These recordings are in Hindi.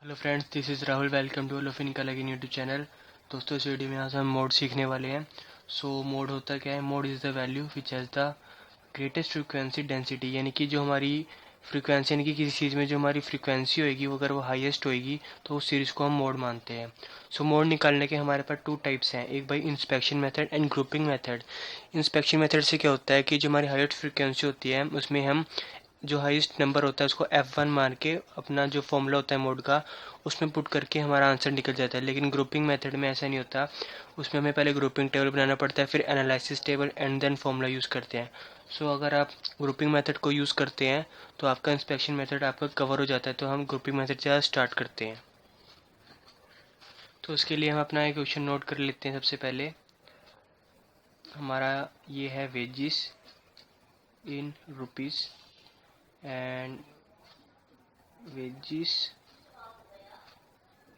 Hello friends, this is Rahul. Welcome to लोफिनिका लगिन यूट्यूब चैनल। दोस्तों, इस वीडियो में आज हम मोड सीखने वाले हैं। मोड होता क्या है? Mode is the value which has the greatest frequency density, यानी कि जो हमारी फ्रीक्वेंसी, यानी कि किसी चीज़ में जो हमारी फ्रीक्वेंसी होगी वो अगर वो हाईएस्ट होगी तो उस सीरीज़ को हम मोड मानते हैं। मोड निकालने के हमारे पास टू टाइप्स हैं, एक भाई inspection method and grouping method. Inspection method से क्या होता है कि जो हमारी हाईएस्ट फ्रीक्वेंसी होती है उसमें हम जो हाईएस्ट नंबर होता है उसको F1 मान के अपना जो फॉर्मूला होता है मोड का उसमें पुट करके हमारा आंसर निकल जाता है। लेकिन ग्रुपिंग मेथड में ऐसा नहीं होता, उसमें हमें पहले ग्रुपिंग टेबल बनाना पड़ता है, फिर analysis table and then formula use करते हैं। अगर आप ग्रुपिंग मेथड को यूज़ करते हैं तो आपका इंस्पेक्शन मेथड आपका कवर हो जाता है। तो हम ग्रुपिंग मेथड से आज स्टार्ट करते हैं। तो उसके लिए हम अपना एक क्वेश्चन नोट कर लेते हैं। सबसे पहले हमारा ये है wages in rupees and wages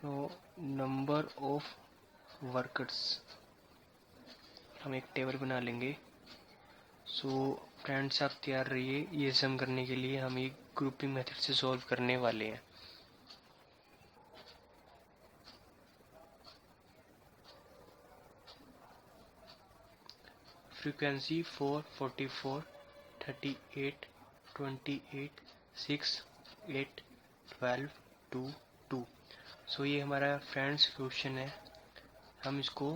number of workers. हम एक टेबल बना लेंगे। फ्रेंड्स, आप तैयार रहिए। ये सम करने के लिए हम एक ग्रुपिंग मेथड से सॉल्व करने वाले हैं। फ्रीक्वेंसी 4, 44, 38, 28, 6, 8, 12, 2, 2। ये हमारा फ्रेंड्स क्वेश्चन है। हम इसको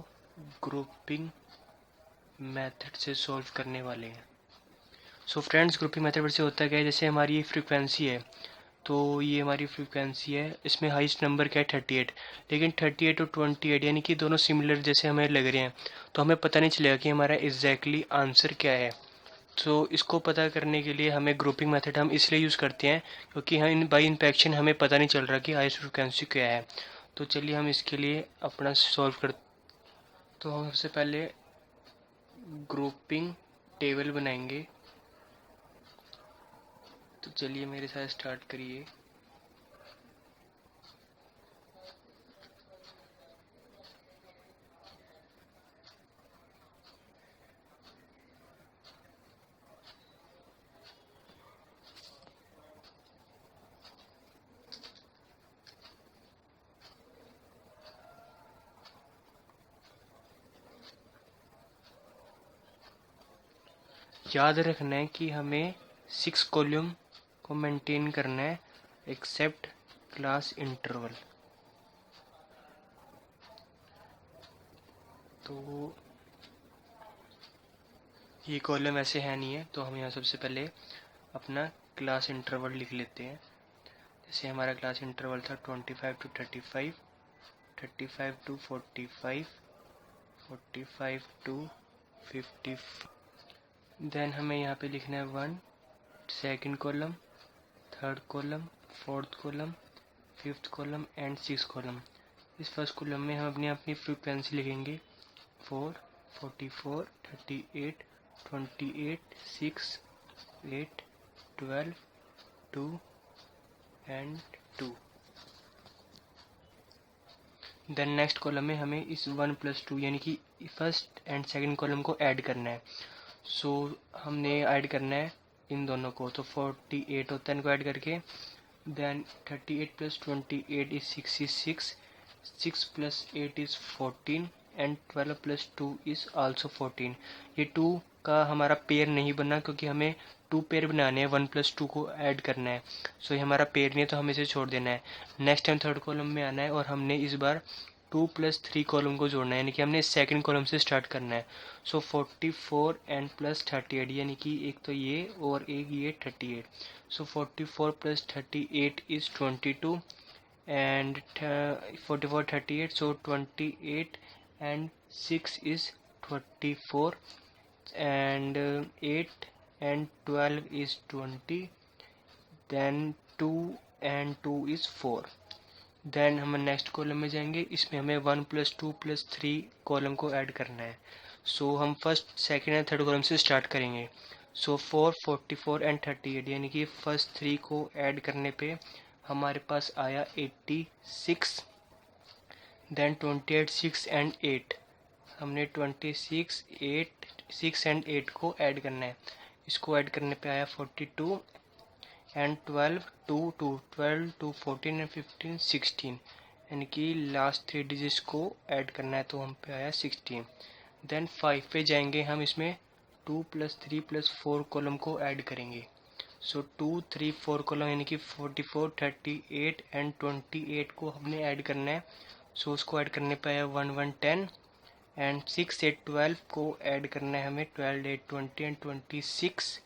ग्रुपिंग मेथड से सॉल्व करने वाले हैं। फ्रेंड्स, ग्रुपिंग मेथड से होता क्या है, जैसे हमारी फ्रीक्वेंसी है तो ये हमारी फ्रीक्वेंसी है, इसमें हाईएस्ट नंबर क्या है 38। लेकिन 38 और 28 यानी कि दोनों सिमिलर जैसे हमें लग रहे हैं, तो हमें पता नहीं चलेगा कि हमारा एग्जैक्टली आंसर क्या है। इसको पता करने के लिए हमें ग्रुपिंग मेथड हम इसलिए यूज़ करते हैं क्योंकि हम बाई इंस्पेक्शन हमें पता नहीं चल रहा कि हाईएस्ट फ्रीक्वेंसी क्या है। तो चलिए हम इसके लिए अपना सॉल्व कर। तो हम सबसे पहले ग्रुपिंग टेबल बनाएंगे। तो चलिए मेरे साथ स्टार्ट करिए। याद रखना है कि हमें 6 कॉलम को मेंटेन करना है एक्सेप्ट क्लास इंटरवल। तो ये कॉलम ऐसे है नहीं है, तो हम यहाँ सबसे पहले अपना क्लास इंटरवल लिख लेते हैं। जैसे हमारा क्लास इंटरवल था 25 to 35, 35 to 45, 45 to 50। देन हमें यहाँ पे लिखना है 1 second column, third column, fourth column, fifth column and 6 column. इस फर्स्ट कॉलम में हम अपनी अपनी फ्रीक्वेंसी लिखेंगे 4, 44, 38, 28, 6, 8, 12, 2 एंड 2। देन नेक्स्ट कॉलम में हमें इस 1 प्लस 2 यानी कि फर्स्ट एंड सेकंड कॉलम को ऐड करना है। हमने ऐड करना है इन दोनों को, तो 48 होता है इनको ऐड करके। Then 38 plus 28 is 66, 6 plus 8 is 14 and 12 plus 2 is also 14। ये 2 का हमारा पेयर नहीं बना क्योंकि हमें 2 पेयर बनाने हैं, 1 प्लस 2 को ऐड करना है। ये हमारा पेयर नहीं है तो हमें इसे छोड़ देना है। नेक्स्ट टाइम थर्ड कॉलम में आना है और हमने इस बार 2 प्लस 3 कॉलम को जोड़ना है, यानी कि हमने सेकंड कॉलम से स्टार्ट करना है। 44 एंड प्लस 38, यानी कि एक तो ये और एक ये 38। 44 plus 38 is 22 and 44 38, so 28 and 6 is 24 and 8 and 12 is 20, then 2 and 2 is 4। Then हम नेक्स्ट कॉलम में जाएंगे, इसमें हमें 1 प्लस 2 प्लस 3 कॉलम को ऐड करना है। हम first second and third column से स्टार्ट करेंगे। 4, 44 एंड 38, यानी कि फर्स्ट 3 को ऐड करने पे हमारे पास आया 86। देन 28, 6 एंड 8, हमने 26, 8, 6 एंड 8 को ऐड करना है। इसको ऐड करने पे आया 42 एंड 12 to 14 एंड 15 16, यानी कि लास्ट 3 डिजिट्स को ऐड करना है, तो हम पे आया 16। देन 5 पे जाएंगे हम, इसमें 2 + 3 + 4 कॉलम को ऐड करेंगे। सो 2 3 4 कॉलम यानी कि 44 38 एंड 28 को हमने ऐड करना है। सो उसको ऐड करने पे आया 1 1 10 एंड 6 8 12 को ऐड करना है हमें, 12 8 20 एंड 26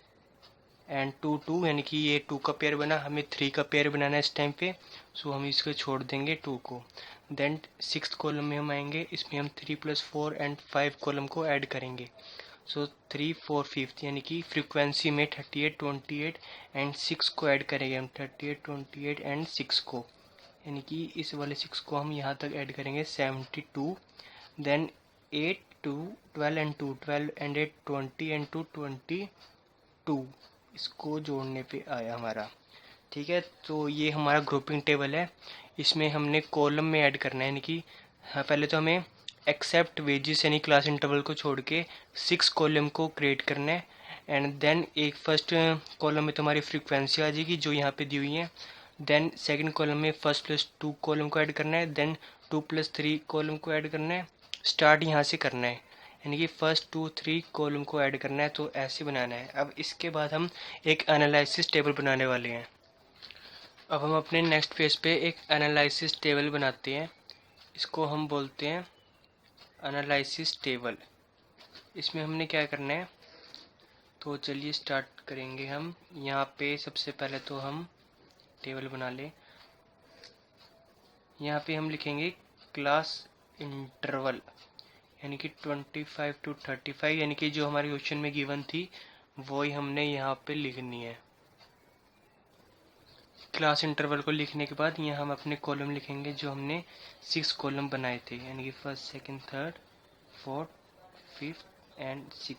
एंड 2 2, यानी कि ये 2 का पेयर बना, हमें 3 का पेयर बनाना है इस टाइम पे। सो हम इसको छोड़ देंगे 2 को। देन 6th कॉलम में हम आएंगे, इसमें हम 3 + 4 एंड 5 कॉलम को ऐड करेंगे। सो 3 4 5, यानी कि फ्रीक्वेंसी में 38 28 एंड 6 को ऐड करेंगे हम, 38 28 एंड 6 को, यानी कि इस वाले 6 को हम यहाँ तक ऐड करेंगे 72। देन 8 2 12 एंड 2 12 एंड 8 20 एंड 2 22, इसको जोड़ने पे आया हमारा। ठीक है, तो ये हमारा ग्रुपिंग टेबल है। इसमें हमने कॉलम में ऐड करना है, यानी कि हाँ, पहले तो हमें एक्सेप्ट वेजेस यानी क्लास इंटरवल को छोड़ के 6 कॉलम को क्रिएट करना है। एंड देन एक फर्स्ट कॉलम में तुम्हारी फ्रीक्वेंसी आ जाएगी जो यहाँ पे दी हुई है। देन सेकंड कॉलम में फर्स्ट +2 कॉलम को ऐड करना है। देन 2 + 3 कॉलम को ऐड करना है। स्टार्ट यहाँ से करना है, यानी कि फर्स्ट 2 3 कॉलम को ऐड करना है, तो ऐसे बनाना है। अब इसके बाद हम एक एनालिसिस टेबल बनाने वाले हैं। अब हम अपने नेक्स्ट पेज पे एक एनालिसिस टेबल बनाते हैं, इसको हम बोलते हैं एनालिसिस टेबल। इसमें हमने क्या करना है, तो चलिए स्टार्ट करेंगे हम। यहाँ पे सबसे पहले तो हम टेबल बना लें। यहाँ पे हम लिखेंगे क्लास इंटरवल, यानी कि 25 to 35, यानी कि जो हमारे क्वेश्चन में गिवन थी वही हमने यहाँ पे लिखनी है। क्लास इंटरवल को लिखने के बाद यहाँ हम अपने कॉलम लिखेंगे जो हमने 6 कॉलम बनाए थे, यानी कि first second third fourth fifth and 6,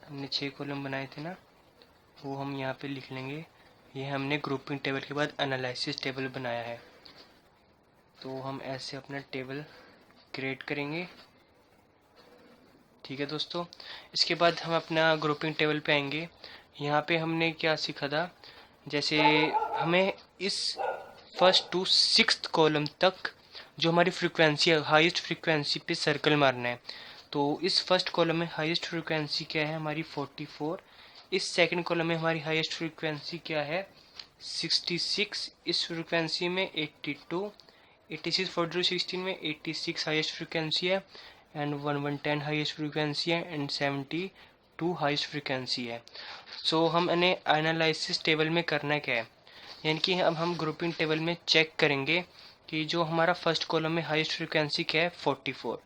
हमने 6 कॉलम बनाए थे ना, वो हम यहाँ पे लिख लेंगे। ये हमने ग्रुपिंग टेबल के बाद एनालिसिस टेबल बनाया है, तो हम ऐसे अपना टेबल क्रिएट करेंगे। ठीक है दोस्तों, इसके बाद हम अपना ग्रुपिंग टेबल पे आएंगे। यहाँ पे हमने क्या सीखा था, जैसे हमें इस फर्स्ट टू 6th कॉलम तक जो हमारी फ्रीक्वेंसी है, हाईएस्ट फ्रीक्वेंसी पे सर्कल मारना है। तो इस फर्स्ट कॉलम में हाईएस्ट फ्रीक्वेंसी क्या है हमारी 44, इस सेकंड कॉलम में हमारी हाईएस्ट फ्रीक्वेंसी क्या है 66, इस फ्रीक्वेंसी में 82, 86 40 16 में 86 हाईएस्ट फ्रीक्वेंसी है एंड 1110 हाईएस्ट फ्रीक्वेंसी है एंड 72 हाईएस्ट फ्रीक्वेंसी है। सो हम इन्हें एनालिसिस टेबल में करना क्या है, यानी कि अब हम ग्रुपिंग टेबल में चेक करेंगे कि जो हमारा फर्स्ट कॉलम में हाईएस्ट फ्रीक्वेंसी क्या है 44।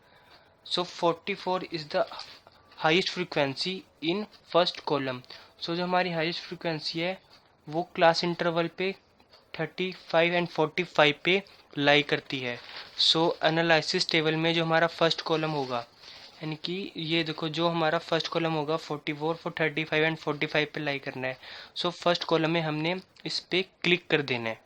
So 44 is the highest frequency in first column. So जो हमारी हाईएस्ट फ्रीक्वेंसी है वो क्लास इंटरवल पे 35 एंड 45 पे लाई करती है। सो एनालिसिस टेबल में जो हमारा फर्स्ट कॉलम होगा, यानी कि ये देखो जो हमारा फर्स्ट कॉलम होगा 44 for 35 एंड 45 पे लाई करना है। सो फर्स्ट कॉलम में हमने इस पे क्लिक कर देना है।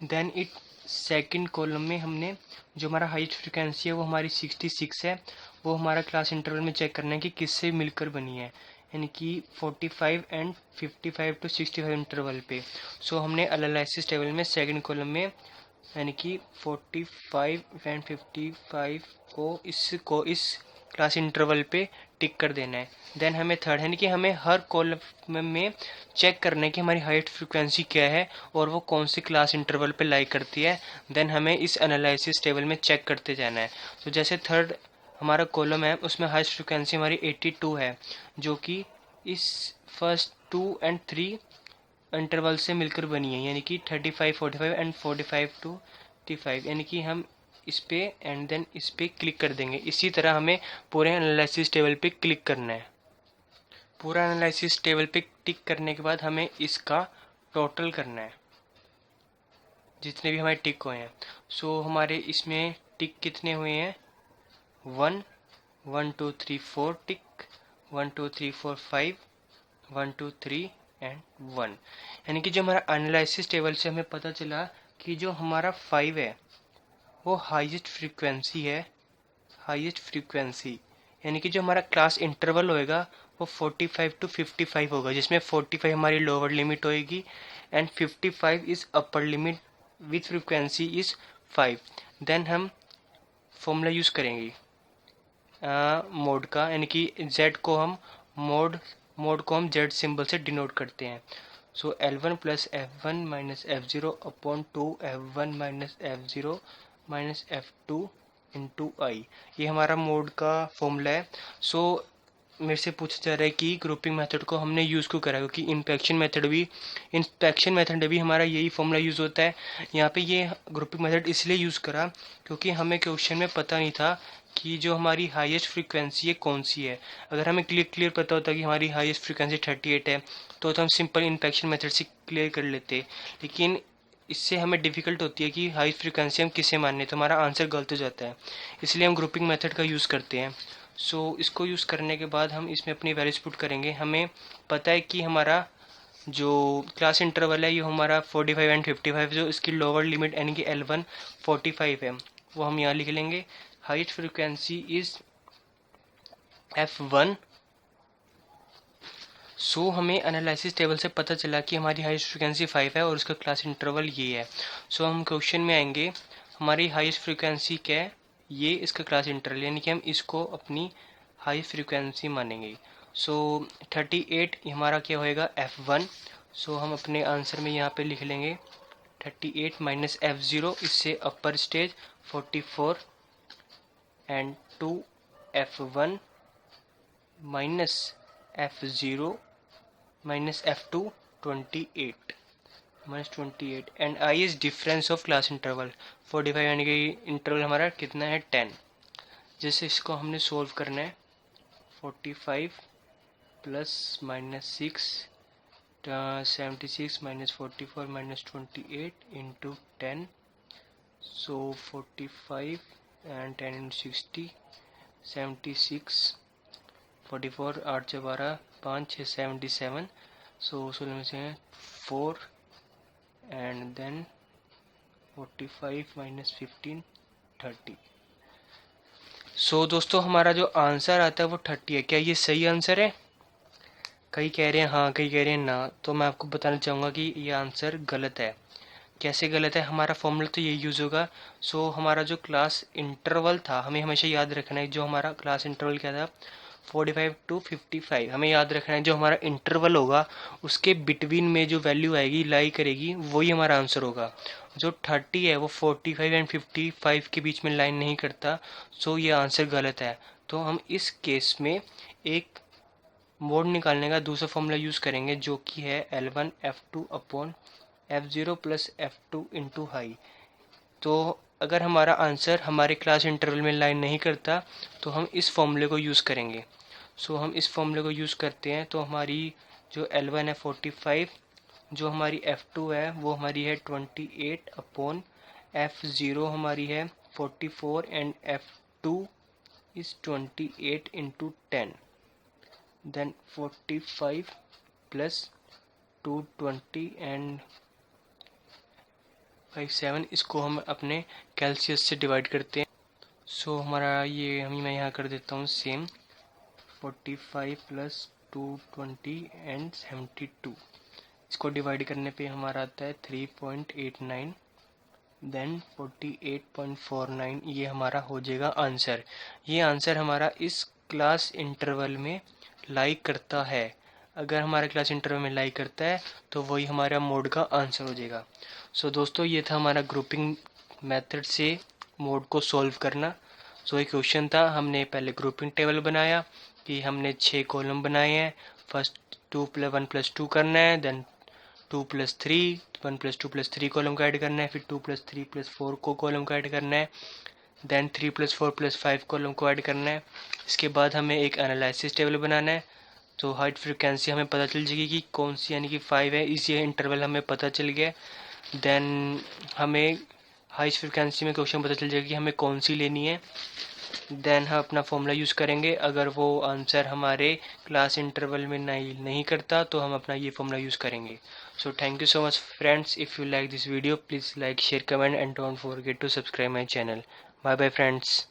देन इट सेकंड कॉलम में हमने जो हमारा हाईएस्ट फ्रीक्वेंसी है वो हमारी 66 है, वो हमारा क्लास इंटरवल में चेक करना है कि किससे मिलकर बनी है, यानी कि 45 एंड 55 to 65 इंटरवल पे। सो हमने एनालिसिस टेबल में सेकंड कॉलम में यानी कि 45 एंड 55 को इस क्लास इंटरवल पे टिक कर देना है। देन हमें थर्ड, यानी कि हमें हर कॉलम में चेक करना है कि हमारी हाईएस्ट फ्रीक्वेंसी क्या है और वो कौन सी क्लास इंटरवल पे लाई करती है। देन हमें इस एनालिसिस टेबल में चेक करते जाना है। तो जैसे थर्ड हमारा कॉलम है उसमें हाईएस्ट फ्रीक्वेंसी हमारी 82 है, जो कि इस फर्स्ट 2 एंड 3 इंटरवल से मिलकर बनी है, यानी कि 35 45 एंड 45 to 35, यानी कि हम इस पे एंड देन इस पे क्लिक कर देंगे। इसी तरह हमें पूरे एनालिसिस टेबल पे क्लिक करना है। पूरा एनालिसिस टेबल पे टिक करने के बाद हमें इसका टोटल करना है, जितने भी हमारे टिक हुए हैं। सो हमारे इसमें टिक कितने हुए हैं 1 1 2 3 4 टिक, 1 2 3 4 5 1 2 3 एंड 1, यानी कि जो हमारा एनालिसिस टेबल से हमें पता चला कि जो हमारा 5 है वो हाईएस्ट फ्रीक्वेंसी है, हाईएस्ट फ्रीक्वेंसी, यानी कि जो हमारा क्लास इंटरवल होएगा वो 45 to 55 होगा, जिसमें 45 हमारी लोअर लिमिट होएगी and 55 is upper limit with frequency is 5। Then हम फॉर्मूला यूज़ करेंगे मोड का, यानी कि z को हम मोड को हम z सिंबल से डिनोट करते हैं। So L1 plus F1 minus F0 upon 2 F1 minus F0 minus F2 into I, ये हमारा मोड का फॉर्मूला है। सो मेरे से पूछा जा रहा है कि ग्रुपिंग मेथड को हमने यूज़ क्यों करा, क्योंकि इंस्पेक्शन मेथड भी हमारा यही फॉर्मूला यूज़ होता है। यहाँ पे ये ग्रुपिंग मेथड इसलिए यूज़ करा क्योंकि हमें क्वेश्चन में पता नहीं था कि जो हमारी हाईएस्ट फ्रीक्वेंसी है कौन सी है। अगर हमें क्लियर पता होता कि हमारी हाईएस्ट फ्रीक्वेंसी 38 है तो हम सिंपल इंस्पेक्शन मेथड से क्लियर कर लेते, लेकिन इससे हमें डिफ़िकल्ट होती है कि हाई फ्रीक्वेंसी हम किसे माने, तो हमारा आंसर गलत हो जाता है। इसलिए हम ग्रुपिंग मेथड का यूज़ करते हैं। सो इसको यूज़ करने के बाद हम इसमें अपनी वैल्यूज पुट करेंगे। हमें पता है कि हमारा जो क्लास इंटरवल है ये हमारा 45 एंड 55, जो इसकी लोअर लिमिट यानी कि L1 45 है, वो हम यहाँ लिख लेंगे। Heist frequency is F1। सो हमें एनालिसिस टेबल से पता चला कि हमारी हाईएस्ट फ्रीक्वेंसी 5 है और उसका क्लास इंटरवल ये है। सो हम क्वेश्चन में आएंगे, हमारी हाईएस्ट फ्रीक्वेंसी क्या है, ये इसका क्लास इंटरवल, यानी कि हम इसको अपनी हाई फ्रीक्वेंसी मानेंगे। सो 38 हमारा क्या होएगा F1। सो हम अपने आंसर में यहाँ पे लिख लेंगे 38 माइनस F0, इससे upper stage 44 and 2 F1 minus F0 minus F2 28 minus 28 and I is difference of class interval 45, यानी कि इंटरवल हमारा कितना है 10। जैसे इसको हमने सोल्व करना है 45 plus minus 6 76 minus 44 minus 28 into 10। So 45 and 10 into 60 76 44 8 से 12 5 6 77। सो 16 में से 4 एंड देन 45 माइनस 15 30। सो दोस्तों हमारा जो आंसर आता है वो 30 है। क्या ये सही आंसर है? कई कह रहे हैं हाँ, कई कह रहे हैं ना। तो मैं आपको बताना चाहूँगा कि ये आंसर गलत है। कैसे गलत है? हमारा फॉर्मूला तो यही यूज़ होगा। सो हमारा जो क्लास इंटरवल था, हमें हमेशा याद रखना है जो हमारा क्लास इंटरवल क्या था 45 to 55। हमें याद रखना है जो हमारा इंटरवल होगा उसके बिटवीन में जो वैल्यू आएगी लाई करेगी वही हमारा आंसर होगा। जो 30 है वो 45 एंड 55 के बीच में लाइन नहीं करता, सो ये आंसर गलत है। तो हम इस केस में एक मोड निकालने का दूसरा फॉर्मूला यूज़ करेंगे जो कि है L1 F2 upon F0 plus F2 into high. तो अगर हमारा आंसर हमारे क्लास इंटरवल में लाइन नहीं करता तो हम इस फॉर्मूले को यूज़ करेंगे। सो हम इस फॉर्मूले को यूज़ करते हैं तो हमारी जो L1 है 45, जो हमारी F2 है वो हमारी है 28 अपॉन F0 हमारी है 44 and F2 is 28 into 10। Then 45 plus 220 and 57, इसको हम अपने कैल्सियस से डिवाइड करते हैं। सो हमारा ये मैं यहाँ कर देता हूँ सेम 45 प्लस 220 एंड 72, इसको डिवाइड करने पे हमारा आता है 3.89। देन 48.49, ये हमारा हो जाएगा आंसर। ये आंसर हमारा इस क्लास इंटरवल में लाइक करता है। अगर हमारा क्लास इंटरवल में लाइक करता है तो वही हमारा मोड का आंसर हो जाएगा। सो दोस्तों ये था हमारा ग्रुपिंग मेथड से मोड को सॉल्व करना। सो एक क्वेश्चन था, हमने पहले ग्रुपिंग टेबल बनाया कि हमने 6 कॉलम बनाए हैं। फर्स्ट 2 + 1 + 2 करना है, देन 2 + 3 1 + 2 + 3 कॉलम को ऐड करना है, फिर 2 + 3 + 4 को कॉलम को ऐड करना है, देन 3 + 4 + 5 कॉलम को ऐड करना है। इसके बाद हमें एक एनालिसिस टेबल बनाना है। तो हाइट फ्रिक्वेंसी हमें पता चल जाएगी कि कौन सी, यानी कि 5 है, इसी इंटरवल हमें पता चल गया। देन हमें हाइस्ट फ्रिक्वेंसी में क्वेश्चन पता चल जाएगा कि हमें कौन सी लेनी है। देन हम अपना फॉर्मूला यूज़ करेंगे। अगर वो आंसर हमारे क्लास इंटरवल में नहीं करता तो हम अपना ये फॉर्मूला यूज़ करेंगे। So thank you so much friends. If you like this video please like share comment and don't forget to subscribe my channel. Bye bye friends.